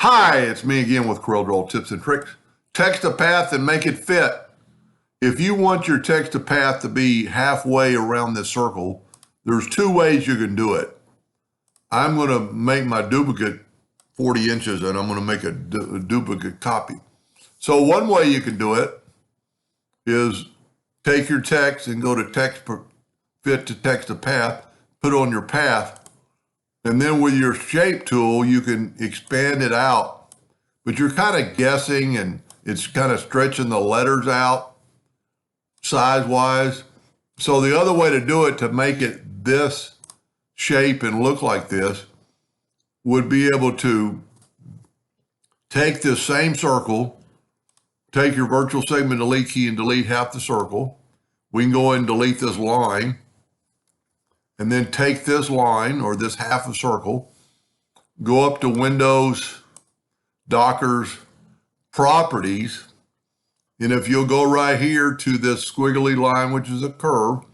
Hi, it's me again with CorelDraw tips and tricks. Text a path and make it fit. If you want your text to path to be halfway around this circle, there's two ways you can do it. I'm going to make my duplicate 40 inches and I'm going to make a duplicate copy. So one way you can do it is take your text and go to text fit to text to path, put it on your path, and then with your shape tool, you can expand it out, but you're kind of guessing and it's kind of stretching the letters out size-wise. So the other way to do it to make it this shape and look like this would be able to take this same circle, take your virtual segment delete key and delete half the circle. We can go ahead and delete this line and then take this line or this half a circle, go up to Windows, Dockers, Properties, and if you'll go right here to this squiggly line, which is a curve,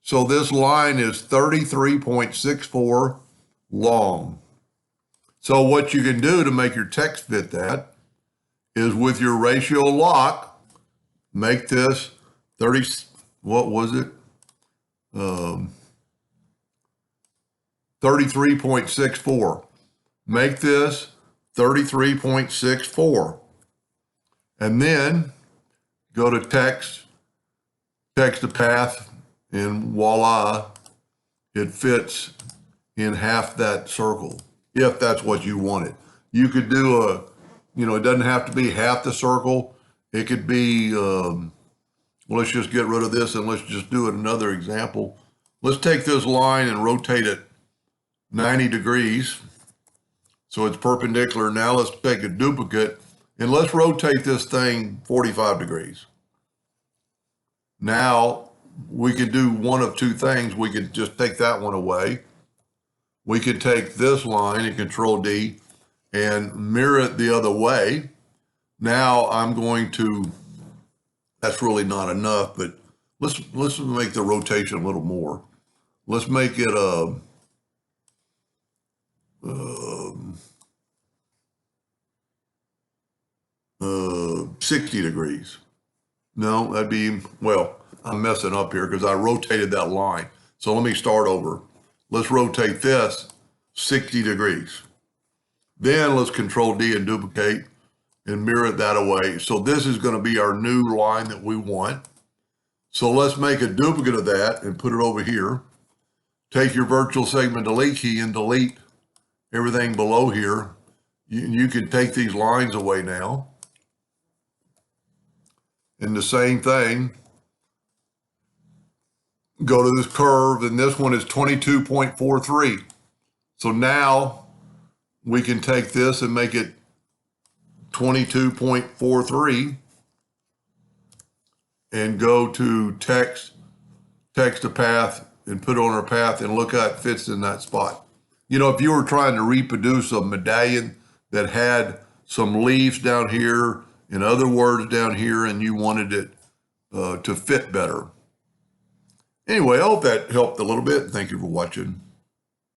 so this line is 33.64 long. So what you can do to make your text fit that is with your ratio lock, make this 33.64. Make this 33.64. And then go to text to path, and voila, it fits in half that circle, if that's what you wanted. You could do it doesn't have to be half the circle. It could be, let's just get rid of this and let's just do it another example. Let's take this line and rotate it 90 degrees. So it's perpendicular. Now let's take a duplicate and let's rotate this thing 45 degrees. Now we could do one of two things. We could just take that one away. We could take this line and Control D and mirror it the other way. Now I'm going to, that's really not enough, but let's make the rotation a little more. Let's make it 60 degrees. No, that'd be, well, I'm messing up here because I rotated that line. So let me start over. Let's rotate this 60 degrees. Then let's Control D and duplicate and mirror it that away. So this is going to be our new line that we want. So let's make a duplicate of that and put it over here. Take your virtual segment delete key and delete everything below here. You can take these lines away now. And the same thing, go to this curve, and this one is 22.43. So now we can take this and make it 22.43 and go to text to path and put it on our path and look how it fits in that spot. If you were trying to reproduce a medallion that had some leaves down here and other words down here and you wanted it to fit better. Anyway, I hope that helped a little bit. Thank you for watching.